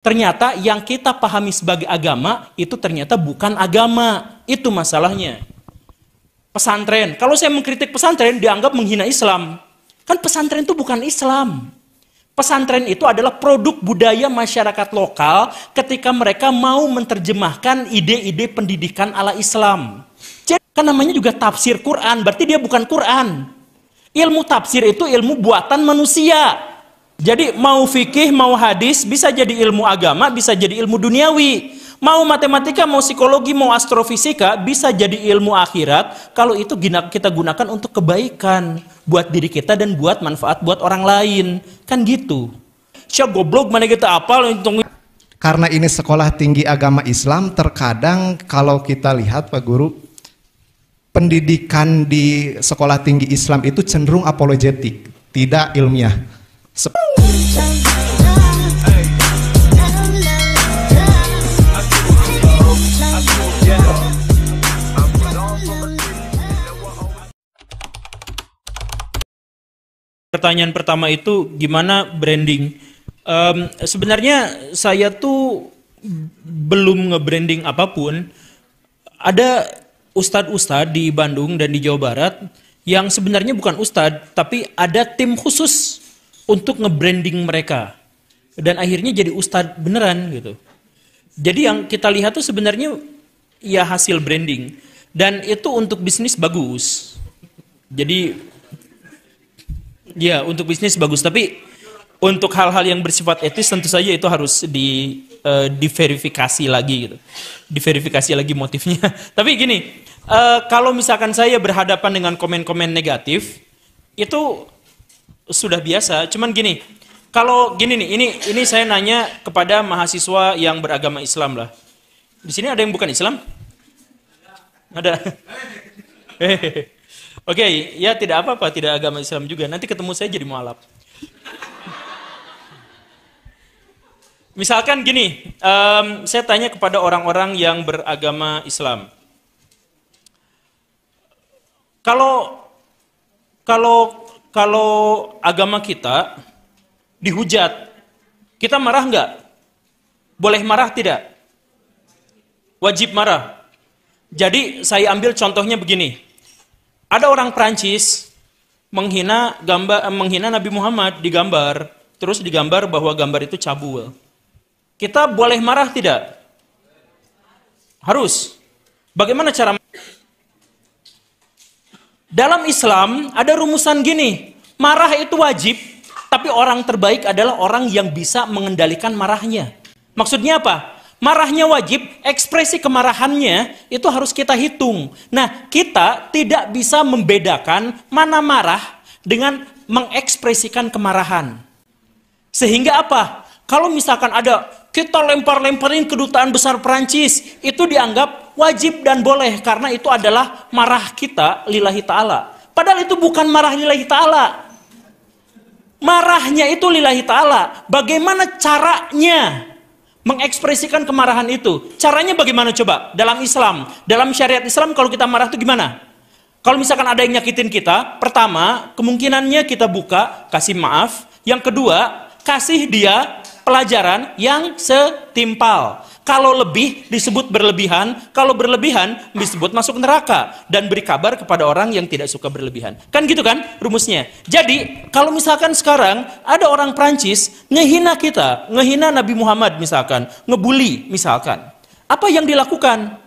Ternyata yang kita pahami sebagai agama itu ternyata bukan agama. Itu masalahnya. Pesantren. Kalau saya mengkritik pesantren dianggap menghina Islam. Kan pesantren itu bukan Islam. Pesantren itu adalah produk budaya masyarakat lokal ketika mereka mau menerjemahkan ide-ide pendidikan ala Islam. Jadi kan namanya juga tafsir Quran, berarti dia bukan Quran. Ilmu tafsir itu ilmu buatan manusia. Jadi mau fikih, mau hadis, bisa jadi ilmu agama, bisa jadi ilmu duniawi. Mau matematika, mau psikologi, mau astrofisika, bisa jadi ilmu akhirat. Kalau itu kita gunakan untuk kebaikan. Buat diri kita dan buat manfaat buat orang lain. Kan gitu. Siap goblok, mana kita apal. Karena ini sekolah tinggi agama Islam, terkadang kalau kita lihat Pak Guru, pendidikan di sekolah tinggi Islam itu cenderung apologetik, tidak ilmiah. Pertanyaan pertama itu gimana branding? Sebenarnya saya tuh belum nge-branding apapun. Ada ustadz-ustadz di Bandung dan di Jawa Barat yang sebenarnya bukan ustadz, tapi ada tim khusus untuk nge-branding mereka. Dan akhirnya jadi ustadz beneran gitu. Jadi yang kita lihat tuh sebenarnya ya hasil branding. Dan itu untuk bisnis bagus. Jadi ya, untuk bisnis bagus, tapi untuk hal-hal yang bersifat etis tentu saja itu harus diverifikasi lagi gitu. Diverifikasi lagi motifnya. Tapi gini, kalau misalkan saya berhadapan dengan komen-komen negatif, itu sudah biasa. Cuman gini, kalau gini nih, ini saya nanya kepada mahasiswa yang beragama Islam lah. Di sini ada yang bukan Islam? Ada. Oke, ya tidak apa-apa, tidak agama Islam juga. Nanti ketemu saya jadi mualaf. Misalkan gini, saya tanya kepada orang-orang yang beragama Islam. Kalau agama kita dihujat, kita marah nggak? Boleh marah tidak? Wajib marah. Jadi saya ambil contohnya begini. Ada orang Prancis menghina Nabi Muhammad digambar, terus digambar bahwa gambar itu cabul. Kita boleh marah tidak? Harus. Bagaimana cara? Dalam Islam ada rumusan gini, marah itu wajib, tapi orang terbaik adalah orang yang bisa mengendalikan marahnya. Maksudnya apa? Marahnya wajib, ekspresi kemarahannya itu harus kita hitung. Nah, kita tidak bisa membedakan mana marah dengan mengekspresikan kemarahan. Sehingga apa? Kalau misalkan ada kita lempar-lemparin kedutaan besar Perancis, itu dianggap wajib dan boleh karena itu adalah marah kita lillahi ta'ala. Padahal itu bukan marah lillahi ta'ala. Marahnya itu lillahi ta'ala. Bagaimana caranya mengekspresikan kemarahan itu? Caranya bagaimana coba? Dalam Islam, dalam syariat Islam kalau kita marah itu gimana? Kalau misalkan ada yang nyakitin kita, pertama, kemungkinannya kita buka, kasih maaf. Yang kedua, kasih dia pelajaran yang setimpal. Kalau lebih disebut berlebihan, kalau berlebihan disebut masuk neraka. Dan beri kabar kepada orang yang tidak suka berlebihan. Kan gitu kan rumusnya. Jadi kalau misalkan sekarang ada orang Prancis ngehina kita, ngehina Nabi Muhammad misalkan, ngebully misalkan. Apa yang dilakukan?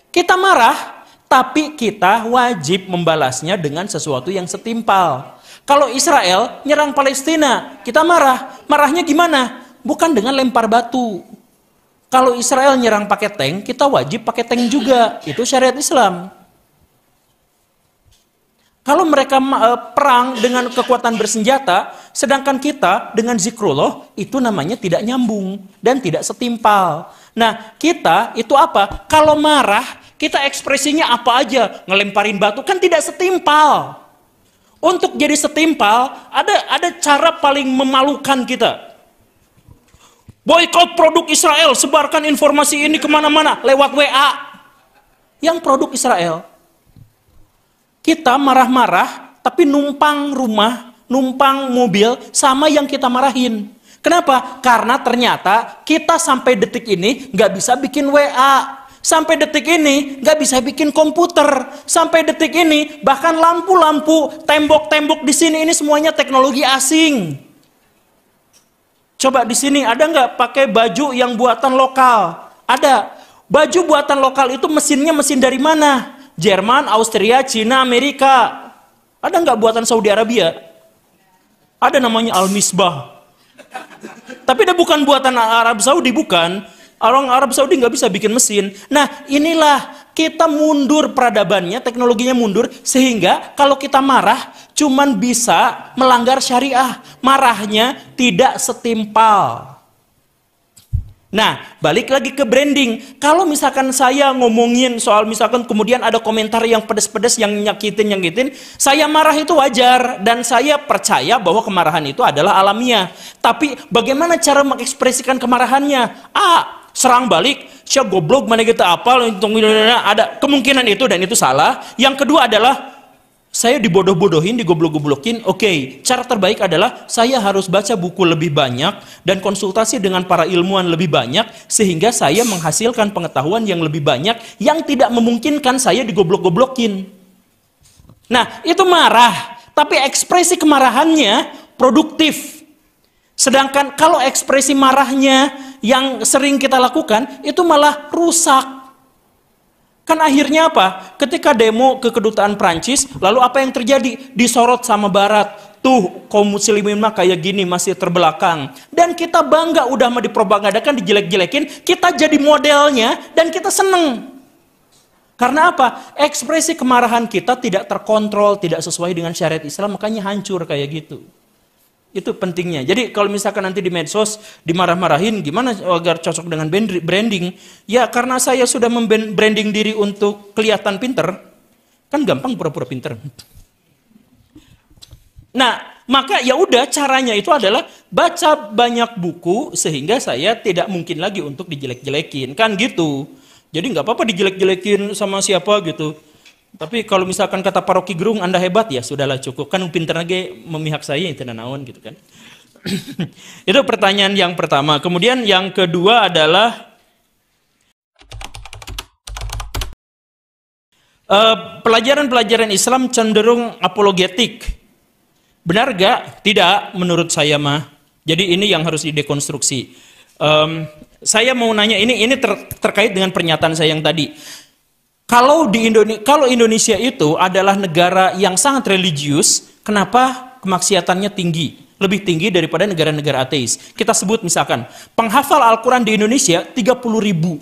Kita marah, tapi kita wajib membalasnya dengan sesuatu yang setimpal. Kalau Israel nyerang Palestina, kita marah. Marahnya gimana? Bukan dengan lempar batu. Kalau Israel nyerang pakai tank, kita wajib pakai tank juga. Itu syariat Islam. Kalau mereka perang dengan kekuatan bersenjata, sedangkan kita dengan zikrullah, itu namanya tidak nyambung dan tidak setimpal. Nah, kita itu apa? Kalau marah, kita ekspresinya apa aja? Ngelemparin batu, kan tidak setimpal. Untuk jadi setimpal, ada cara paling memalukan kita. Boykot produk Israel, sebarkan informasi ini kemana-mana, lewat WA. Yang produk Israel. Kita marah-marah, tapi numpang rumah, numpang mobil, sama yang kita marahin. Kenapa? Karena ternyata kita sampai detik ini nggak bisa bikin WA. Sampai detik ini nggak bisa bikin komputer. Sampai detik ini bahkan lampu-lampu, tembok-tembok di sini ini semuanya teknologi asing. Coba di sini ada nggak pakai baju yang buatan lokal? Ada. Baju buatan lokal itu mesinnya mesin dari mana? Jerman, Austria, Cina, Amerika. Ada nggak buatan Saudi Arabia? Ada namanya Al-Misbah. Tapi dia bukan buatan Arab Saudi, bukan. Orang Arab Saudi nggak bisa bikin mesin. Nah, inilah kita mundur peradabannya, teknologinya mundur, sehingga kalau kita marah, cuman bisa melanggar syariah. Marahnya tidak setimpal. Nah, balik lagi ke branding. Kalau misalkan saya ngomongin soal misalkan kemudian ada komentar yang pedes-pedes, yang nyakitin, saya marah itu wajar. Dan saya percaya bahwa kemarahan itu adalah alamiah. Tapi bagaimana cara mengekspresikan kemarahannya? Serang balik, siap goblok, mana kita apa, ada kemungkinan itu dan itu salah. Yang kedua adalah saya dibodoh-bodohin, digoblok-goblokin. Oke, cara terbaik adalah saya harus baca buku lebih banyak dan konsultasi dengan para ilmuwan lebih banyak sehingga saya menghasilkan pengetahuan yang lebih banyak yang tidak memungkinkan saya digoblok-goblokin. Nah, itu marah, tapi ekspresi kemarahannya produktif. Sedangkan kalau ekspresi marahnya yang sering kita lakukan itu malah rusak. Kan akhirnya apa? Ketika demo ke kedutaan Prancis, lalu apa yang terjadi? Disorot sama Barat. Tuh, kaum muslimin mah kayak gini, masih terbelakang. Dan kita bangga udah mau dipropagandakan, dijelek-jelekin, kita jadi modelnya dan kita seneng. Karena apa? Ekspresi kemarahan kita tidak terkontrol, tidak sesuai dengan syariat Islam, makanya hancur kayak gitu. Itu pentingnya. Jadi kalau misalkan nanti di medsos dimarah-marahin, gimana agar cocok dengan branding? Ya karena saya sudah membranding diri untuk kelihatan pinter, kan gampang pura-pura pinter. Nah, maka ya udah caranya itu adalah baca banyak buku sehingga saya tidak mungkin lagi untuk dijelek-jelekin, kan gitu. Jadi nggak apa-apa dijelek-jelekin sama siapa gitu. Tapi kalau misalkan kata Paroki Gerung, Anda hebat, ya sudahlah cukup. Kan pinter lagi memihak saya, itu naon gitu kan. Itu pertanyaan yang pertama. Kemudian yang kedua adalah pelajaran-pelajaran Islam cenderung apologetik. Benar gak? Tidak, menurut saya mah. Jadi ini yang harus didekonstruksi. Saya mau nanya, ini terkait dengan pernyataan saya yang tadi. Kalau Indonesia itu adalah negara yang sangat religius, kenapa kemaksiatannya tinggi? Lebih tinggi daripada negara-negara ateis. Kita sebut misalkan, penghafal Al-Quran di Indonesia 30.000,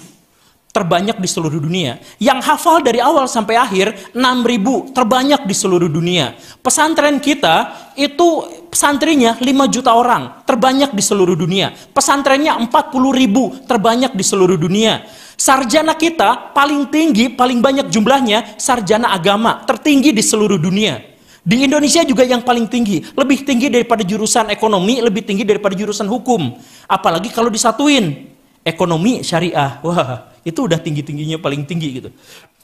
terbanyak di seluruh dunia. Yang hafal dari awal sampai akhir 6.000, terbanyak di seluruh dunia. Pesantren kita itu santrinya 5 juta orang, terbanyak di seluruh dunia. Pesantrennya 40.000, terbanyak di seluruh dunia. Sarjana kita paling tinggi, paling banyak jumlahnya sarjana agama, tertinggi di seluruh dunia. Di Indonesia juga yang paling tinggi, lebih tinggi daripada jurusan ekonomi, lebih tinggi daripada jurusan hukum. Apalagi kalau disatuin ekonomi syariah, wah itu udah tinggi-tingginya paling tinggi gitu.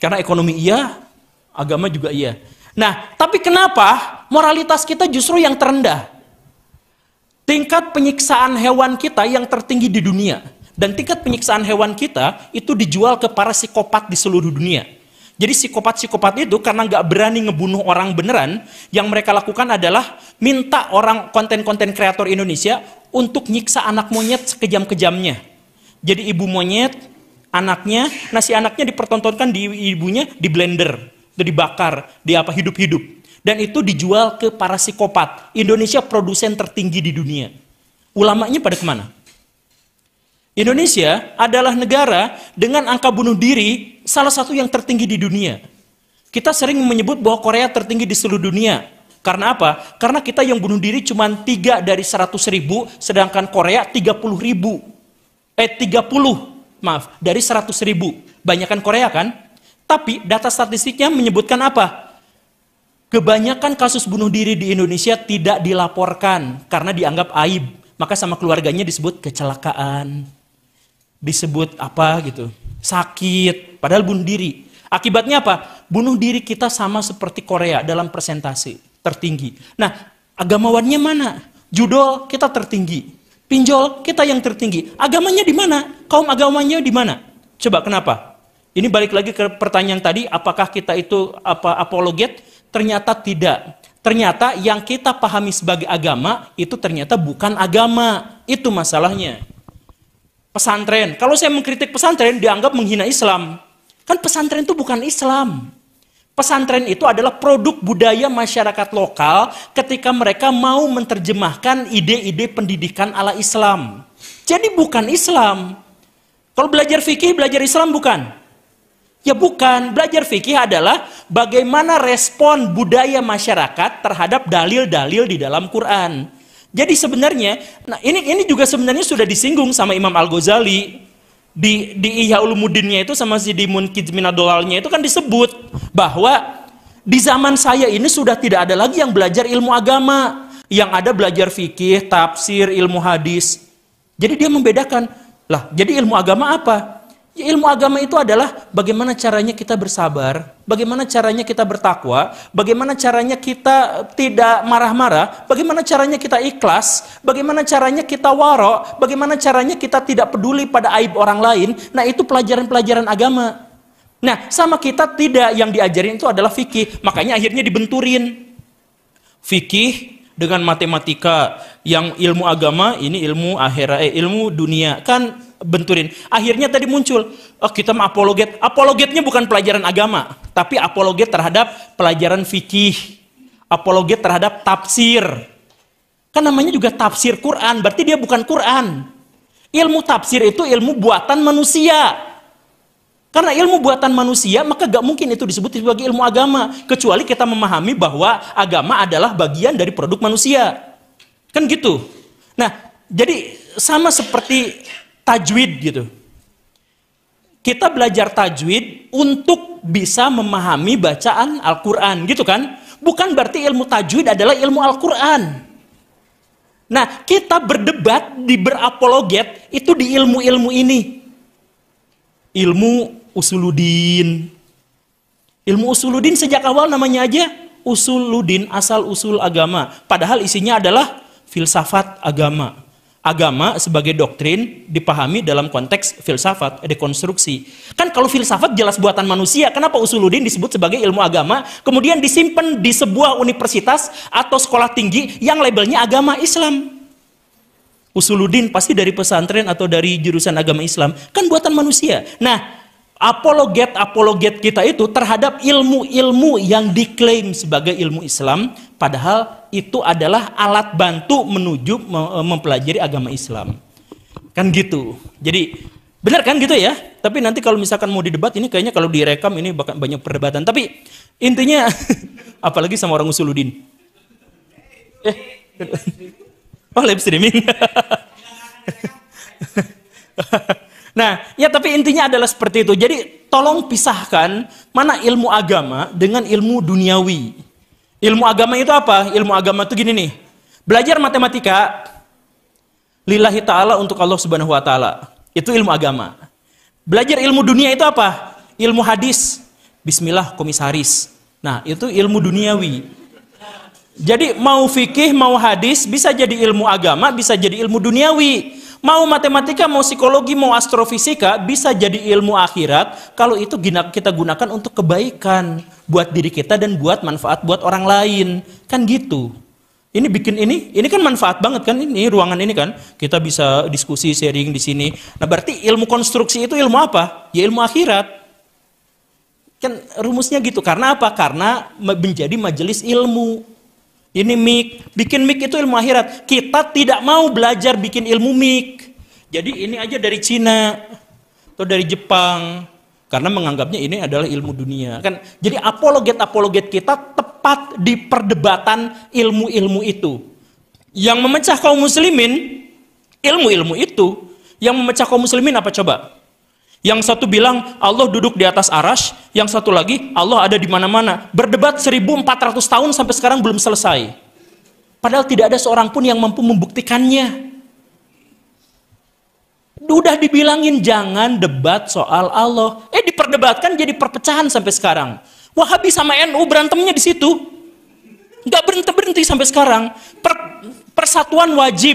Karena ekonomi iya, agama juga iya. Nah, tapi kenapa moralitas kita justru yang terendah? Tingkat penyiksaan hewan kita yang tertinggi di dunia. Dan tingkat penyiksaan hewan kita itu dijual ke para psikopat di seluruh dunia. Jadi psikopat-psikopat itu karena nggak berani ngebunuh orang beneran, yang mereka lakukan adalah minta orang konten-konten kreator Indonesia untuk nyiksa anak monyet sekejam-kejamnya. Jadi ibu monyet, anaknya, nasi anaknya dipertontonkan di ibunya, di blender, dibakar, hidup-hidup. Dan itu dijual ke para psikopat. Indonesia produsen tertinggi di dunia. Ulamanya pada kemana? Indonesia adalah negara dengan angka bunuh diri salah satu yang tertinggi di dunia. Kita sering menyebut bahwa Korea tertinggi di seluruh dunia. Karena apa? Karena kita yang bunuh diri cuma 3 dari 100.000, sedangkan Korea 30 dari 100.000. Banyakan Korea kan? Tapi data statistiknya menyebutkan apa? Kebanyakan kasus bunuh diri di Indonesia tidak dilaporkan karena dianggap aib. Maka sama keluarganya disebut kecelakaan. Disebut apa gitu, sakit, padahal bunuh diri. Akibatnya apa? Bunuh diri kita sama seperti Korea dalam persentase tertinggi. Nah, agamawannya mana? Judul kita tertinggi, Pinjol kita yang tertinggi. Agamanya di mana? Kaum agamanya di mana? Coba kenapa? Ini balik lagi ke pertanyaan tadi, apakah kita itu apologet? Ternyata tidak. Ternyata yang kita pahami sebagai agama itu ternyata bukan agama. Itu masalahnya. Pesantren. Kalau saya mengkritik pesantren dianggap menghina Islam. Kan pesantren itu bukan Islam. Pesantren itu adalah produk budaya masyarakat lokal ketika mereka mau menerjemahkan ide-ide pendidikan ala Islam. Jadi bukan Islam. Kalau belajar fikih, belajar Islam bukan? Ya bukan. Belajar fikih adalah bagaimana respon budaya masyarakat terhadap dalil-dalil di dalam Quran. Jadi sebenarnya, nah ini juga sebenarnya sudah disinggung sama Imam Al-Ghazali. Di Ihya Ulumuddinnya itu sama si di Munqidh Minadolalnya itu kan disebut bahwa di zaman saya ini sudah tidak ada lagi yang belajar ilmu agama, yang ada belajar fikih, tafsir, ilmu hadis. Jadi dia membedakan, lah jadi ilmu agama apa? Ya, ilmu agama itu adalah bagaimana caranya kita bersabar, bagaimana caranya kita bertakwa, bagaimana caranya kita tidak marah-marah, bagaimana caranya kita ikhlas, bagaimana caranya kita waro, bagaimana caranya kita tidak peduli pada aib orang lain. Nah itu pelajaran-pelajaran agama. Nah sama kita tidak, yang diajarin itu adalah fikih, makanya akhirnya dibenturin. Fikih dengan matematika, yang ilmu agama ini ilmu akhirat, ilmu dunia, kan benturin. Akhirnya tadi muncul, oh kita mah apologet. Apologetnya bukan pelajaran agama, tapi apologet terhadap pelajaran fikih, apologet terhadap tafsir. Kan namanya juga tafsir Quran, berarti dia bukan Quran. Ilmu tafsir itu ilmu buatan manusia. Karena ilmu buatan manusia, maka gak mungkin itu disebut sebagai ilmu agama, kecuali kita memahami bahwa agama adalah bagian dari produk manusia. Kan gitu. Nah, jadi sama seperti tajwid gitu. Kita belajar tajwid untuk bisa memahami bacaan Al-Quran gitu kan. Bukan berarti ilmu tajwid adalah ilmu Al-Quran. Nah kita berdebat, berapologet itu di ilmu-ilmu ini. Ilmu usuluddin. Ilmu usuluddin sejak awal namanya aja usuluddin, asal usul agama. Padahal isinya adalah filsafat agama. Agama sebagai doktrin dipahami dalam konteks filsafat, dekonstruksi. Kan kalau filsafat jelas buatan manusia, kenapa usuluddin disebut sebagai ilmu agama, kemudian disimpan di sebuah universitas atau sekolah tinggi yang labelnya agama Islam? Usuluddin pasti dari pesantren atau dari jurusan agama Islam, kan buatan manusia. Nah, apologet kita itu terhadap ilmu-ilmu yang diklaim sebagai ilmu Islam, padahal itu adalah alat bantu menuju mempelajari agama Islam. Kan gitu. Jadi benar kan gitu ya? Tapi nanti kalau misalkan mau didebat ini kayaknya kalau direkam ini bakal banyak perdebatan. Tapi intinya apalagi sama orang usuluddin. Oh, live streaming. Nah, ya tapi intinya adalah seperti itu. Jadi tolong pisahkan mana ilmu agama dengan ilmu duniawi. Ilmu agama itu apa? Ilmu agama itu gini nih. Belajar matematika lillahi ta'ala, untuk Allah subhanahu wa ta'ala. Itu ilmu agama. Belajar ilmu dunia itu apa? Ilmu hadis. Bismillah komisaris. Nah, itu ilmu duniawi. Jadi mau fikih, mau hadis, bisa jadi ilmu agama, bisa jadi ilmu duniawi. Mau matematika, mau psikologi, mau astrofisika, bisa jadi ilmu akhirat kalau itu kita gunakan untuk kebaikan buat diri kita dan buat manfaat buat orang lain. Kan gitu. Ini bikin ini kan manfaat banget kan, ini ruangan ini kan. Kita bisa diskusi, sharing di sini. Nah, berarti ilmu konstruksi itu ilmu apa? Ya ilmu akhirat. Kan rumusnya gitu. Karena apa? Karena menjadi majelis ilmu. Ini mic, bikin mic itu ilmu akhirat. Kita tidak mau belajar bikin ilmu mic. Jadi ini aja dari Cina atau dari Jepang, karena menganggapnya ini adalah ilmu dunia. Kan jadi apologet kita tepat di perdebatan ilmu-ilmu itu. Yang memecah kaum muslimin, ilmu-ilmu itu. Yang memecah kaum muslimin apa coba? Yang satu bilang Allah duduk di atas arasy, yang satu lagi Allah ada di mana-mana. Berdebat 1400 tahun sampai sekarang belum selesai. Padahal tidak ada seorang pun yang mampu membuktikannya. Udah dibilangin jangan debat soal Allah. Diperdebatkan jadi perpecahan sampai sekarang. Wahabi sama NU berantemnya di situ. Nggak berhenti-berhenti sampai sekarang. Persatuan wajib.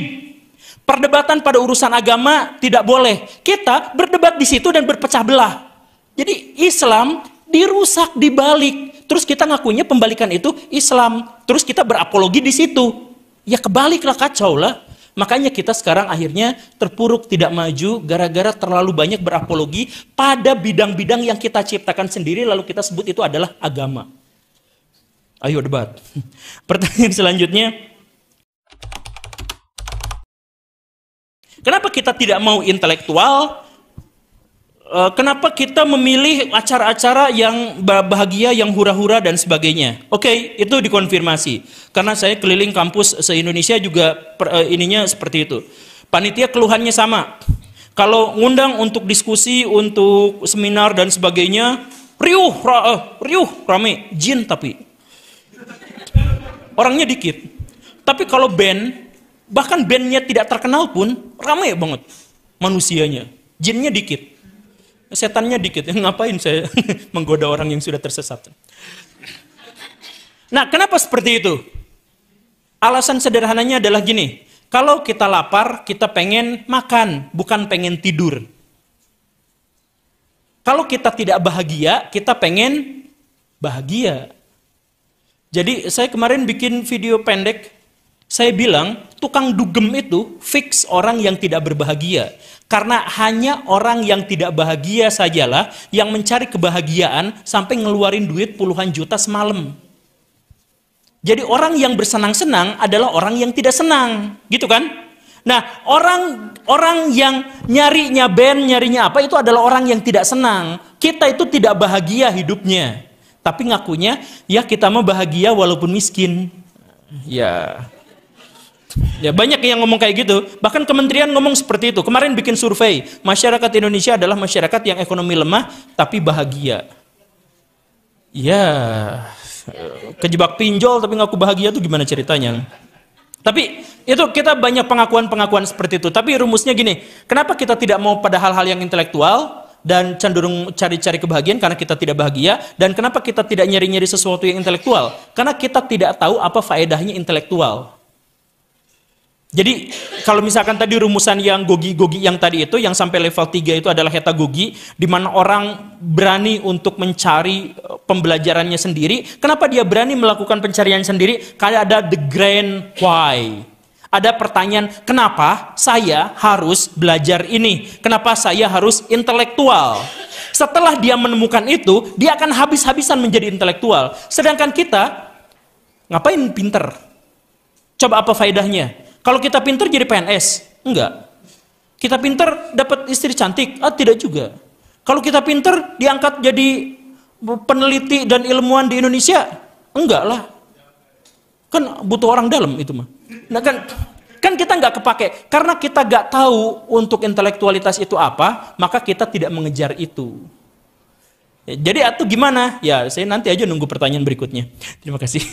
Perdebatan pada urusan agama tidak boleh. Kita berdebat di situ dan berpecah belah. Jadi Islam dirusak dibalik. Terus kita ngakunya pembalikan itu Islam. Terus kita berapologi di situ. Ya kebaliklah, kacau lah. Makanya kita sekarang akhirnya terpuruk tidak maju gara-gara terlalu banyak berapologi pada bidang-bidang yang kita ciptakan sendiri lalu kita sebut itu adalah agama. Ayo debat. Pertanyaan selanjutnya. Kenapa kita tidak mau intelektual? Kenapa kita memilih acara-acara yang bahagia, yang hura-hura dan sebagainya? Oke, itu dikonfirmasi. Karena saya keliling kampus se-Indonesia juga ininya seperti itu. Panitia keluhannya sama. Kalau ngundang untuk diskusi, untuk seminar dan sebagainya, riuh, rame, jin tapi. Orangnya dikit. Tapi kalau band, bahkan bandnya tidak terkenal pun, rame banget manusianya. Jinnya dikit. Setannya dikit, ngapain saya menggoda orang yang sudah tersesat. Nah, kenapa seperti itu? Alasan sederhananya adalah gini, kalau kita lapar, kita pengen makan, bukan pengen tidur. Kalau kita tidak bahagia, kita pengen bahagia. Jadi saya kemarin bikin video pendek, saya bilang tukang dugem itu fix orang yang tidak berbahagia. Karena hanya orang yang tidak bahagia sajalah yang mencari kebahagiaan sampai ngeluarin duit puluhan juta semalam. Jadi orang yang bersenang-senang adalah orang yang tidak senang, gitu kan? Nah, orang yang nyarinya band, nyarinya apa, itu adalah orang yang tidak senang. Kita itu tidak bahagia hidupnya. Tapi ngakunya, ya kita mau bahagia walaupun miskin. Ya banyak yang ngomong kayak gitu. Bahkan kementerian ngomong seperti itu. Kemarin bikin survei, masyarakat Indonesia adalah masyarakat yang ekonomi lemah tapi bahagia. Ya, kejebak pinjol tapi ngaku bahagia tuh gimana ceritanya? Tapi itu kita banyak pengakuan-pengakuan seperti itu. Tapi rumusnya gini, kenapa kita tidak mau pada hal-hal yang intelektual dan cenderung cari-cari kebahagiaan karena kita tidak bahagia, dan kenapa kita tidak nyari-nyari sesuatu yang intelektual? Karena kita tidak tahu apa faedahnya intelektual. Jadi kalau misalkan tadi rumusan yang gogi-gogi yang tadi itu, yang sampai level 3 itu adalah hetagogi, di mana orang berani untuk mencari pembelajarannya sendiri. Kenapa dia berani melakukan pencarian sendiri? Karena ada the grand why. Ada pertanyaan, kenapa saya harus belajar ini? Kenapa saya harus intelektual? Setelah dia menemukan itu, dia akan habis-habisan menjadi intelektual. Sedangkan kita, ngapain pinter? Coba apa faedahnya? Kalau kita pinter jadi PNS? Enggak. Kita pinter dapat istri cantik? Tidak juga. Kalau kita pinter diangkat jadi peneliti dan ilmuwan di Indonesia? Enggak lah. Kan butuh orang dalam itu mah. Nah kan kita nggak kepake. Karena kita nggak tahu untuk intelektualitas itu apa, maka kita tidak mengejar itu. Jadi atau gimana? Ya saya nanti aja nunggu pertanyaan berikutnya. Terima kasih.